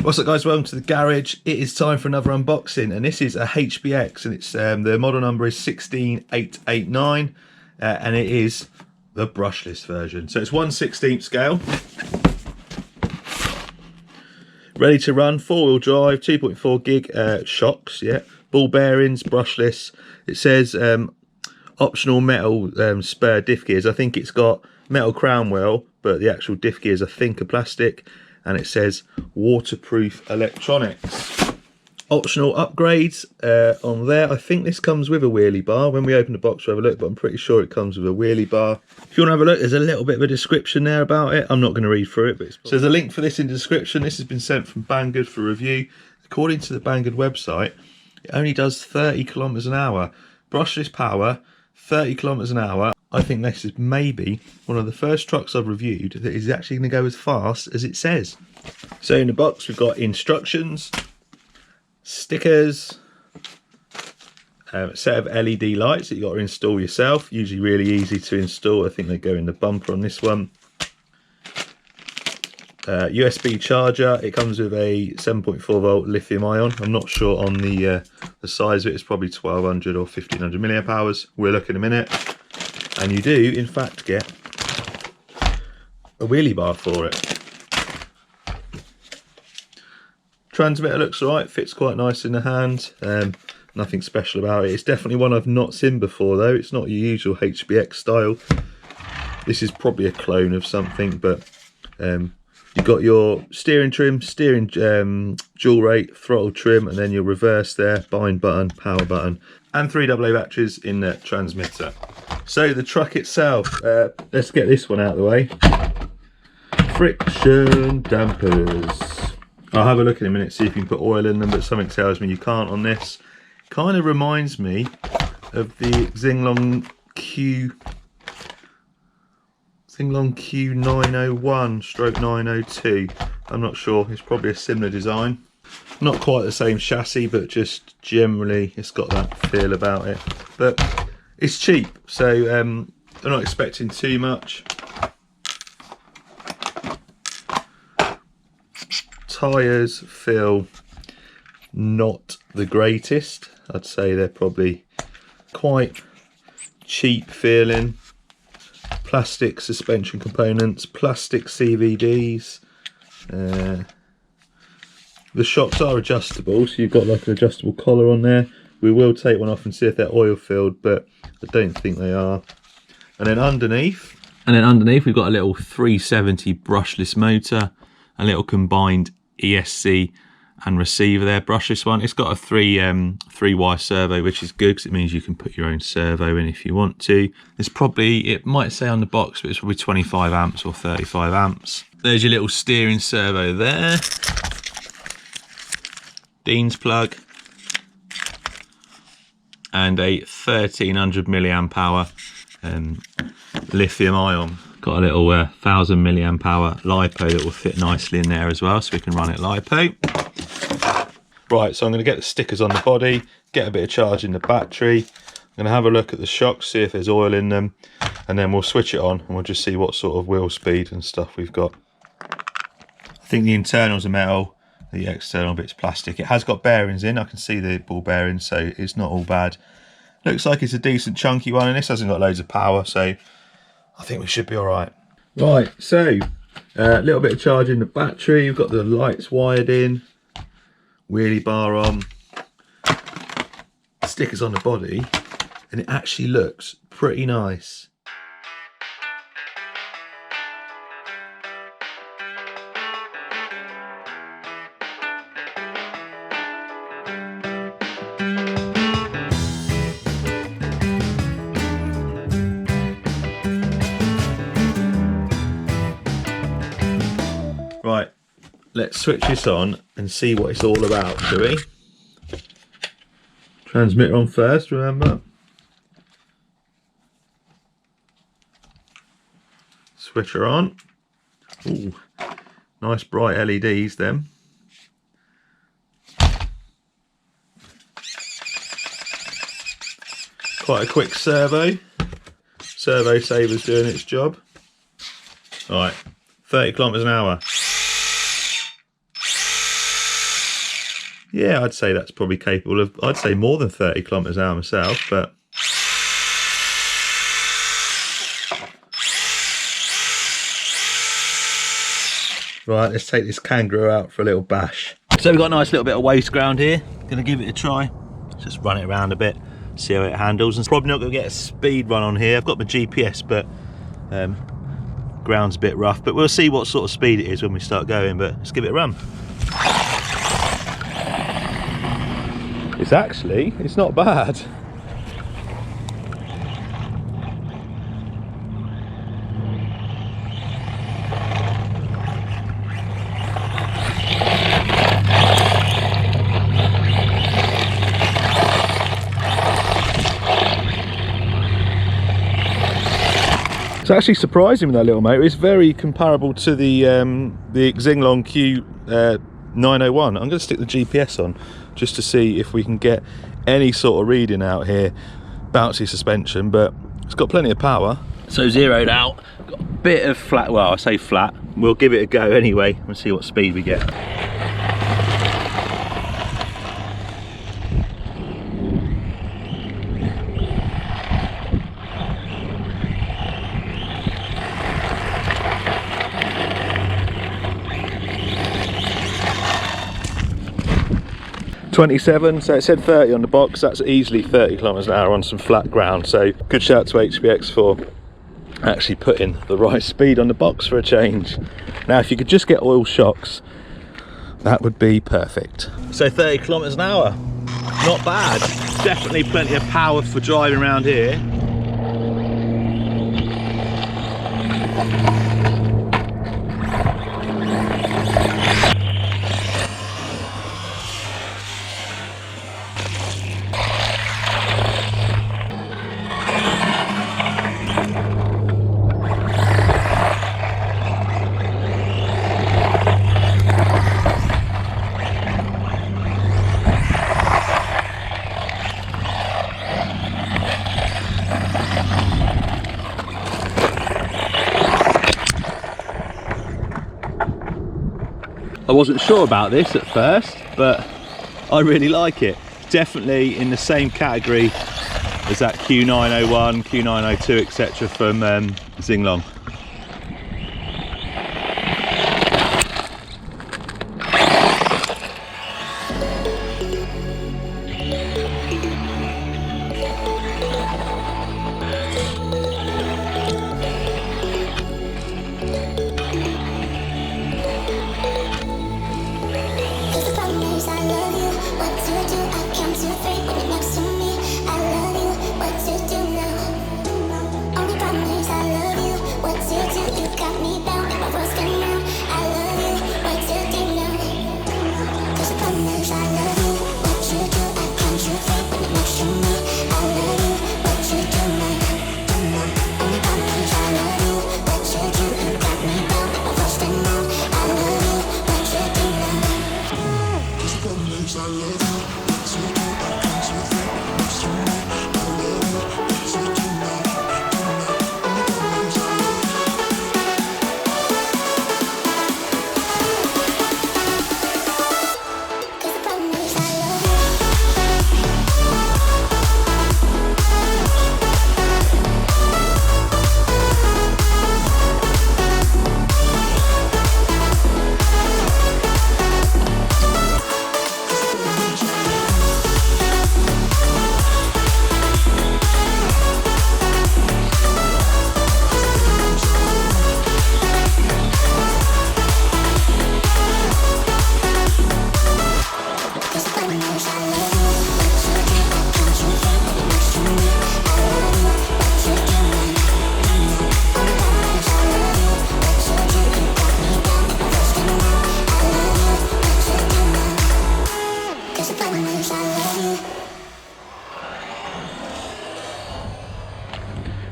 What's up guys, welcome to the garage. It is time for another unboxing, and this is a HBX, and it's the model number is 16889, and it is the brushless version. So it's 1/16 scale, ready to run, 4-wheel drive, 2.4 gig shocks, yeah, ball bearings, brushless. It says optional metal spare diff gears. I think it's got metal crown wheel, but the actual diff gears I think are plastic. And it says waterproof electronics. Optional upgrades on there. I think this comes with a wheelie bar. When we open the box we'll have a look, but I'm pretty sure it comes with a wheelie bar. If you want to have a look, there's a little bit of a description there about it. I'm not going to read through it, but so there's a link for this in the description. This has been sent from Banggood for review. According to the Banggood website, it only does 30 kilometers an hour. Brushless power, 30 kilometers an hour. I think this is maybe one of the first trucks I've reviewed that is actually going to go as fast as it says. So in the box we've got instructions, stickers, a set of LED lights that you've got to install yourself. Usually really easy to install. I think they go in the bumper on this one. USB charger. It comes with a 7.4 volt lithium ion. I'm not sure on the size of it. It's probably 1200 or 1500 milliamp hours. We'll look in a minute. And you do, in fact, get a wheelie bar for it. Transmitter looks alright, fits quite nice in the hand. Nothing special about it. It's definitely one I've not seen before, though. It's not your usual HBX style. This is probably a clone of something, but you've got your steering trim, steering dual rate, throttle trim, and then your reverse there, bind button, power button, and 3 AA batteries in the transmitter. So the truck itself, let's get this one out of the way. Friction dampers. I'll have a look in a minute, see if you can put oil in them, but something tells me you can't on this. Kind of reminds me of the Xinlehong Q901/902. I'm not sure, it's probably a similar design. Not quite the same chassis, but just generally it's got that feel about it. But it's cheap, so I'm not expecting too much. Tyres feel not the greatest. I'd say they're probably quite cheap feeling. Plastic suspension components, plastic CVDs. The shocks are adjustable, so you've got like an adjustable collar on there. We will take one off and see if they're oil filled, but I don't think they are. And then underneath we've got a little 370 brushless motor, a little combined ESC and receiver there, brushless one. It's got a three-wire servo, which is good because it means you can put your own servo in if you want to. It's probably, it might say on the box, but it's probably 25 amps or 35 amps. There's your little steering servo there. Dean's plug. And a 1300 milliamp hour lithium ion. Got a little 1000 milliamp hour LiPo that will fit nicely in there as well, so we can run it LiPo. Right, so I'm going to get the stickers on the body, get a bit of charge in the battery. I'm going to have a look at the shocks, see if there's oil in them, and then we'll switch it on and we'll just see what sort of wheel speed and stuff we've got. I think the internals are metal, the external bit's plastic. It has got bearings in, I can see the ball bearings, so it's not all bad. Looks like it's a decent chunky one, and this hasn't got loads of power, so I think we should be all right. Right, so a little bit of charge in the battery. We've got the lights wired in, wheelie bar on, stickers on the body, and it actually looks pretty nice. Right, let's switch this on and see what it's all about, shall we? Transmitter on first, remember. Switcher on. Ooh, nice bright LEDs then. Quite a quick servo. Servo saver's doing its job. Alright, 30 kilometers an hour. Yeah, I'd say that's probably capable of, I'd say more than 30 kilometers an hour myself, but. Right, let's take this kangaroo out for a little bash. So we've got a nice little bit of waste ground here. Gonna give it a try. Just run it around a bit, see how it handles. And probably not gonna get a speed run on here. I've got my GPS, but ground's a bit rough. But we'll see what sort of speed it is when we start going, but let's give it a run. It's not bad. It's actually surprising with that little motor. It's very comparable to the Xinlehong Q901. I'm going to stick the GPS on just to see if we can get any sort of reading out here. Bouncy suspension, but it's got plenty of power. So zeroed out, got a bit of flat, well I say flat, we'll give it a go anyway and see what speed we get. 27, so it said 30 on the box. That's easily 30 kilometers an hour on some flat ground, so good shout to HBX for actually putting the right speed on the box for a change. Now if you could just get oil shocks, that would be perfect. So 30 kilometers an hour, not bad. Definitely plenty of power for driving around here. I wasn't sure about this at first, but I really like it. Definitely in the same category as that Q901, Q902, etc. from Xinlehong.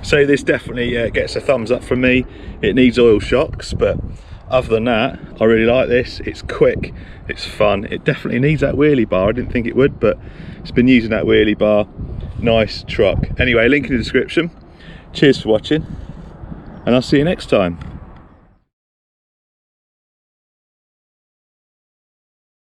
So this definitely gets a thumbs up from me. It needs oil shocks, but other than that, I really like this. It's quick, it's fun. It definitely needs that wheelie bar. I didn't think it would, but it's been using that wheelie bar. Nice truck. Anyway, link in the description. Cheers for watching, and I'll see you next time.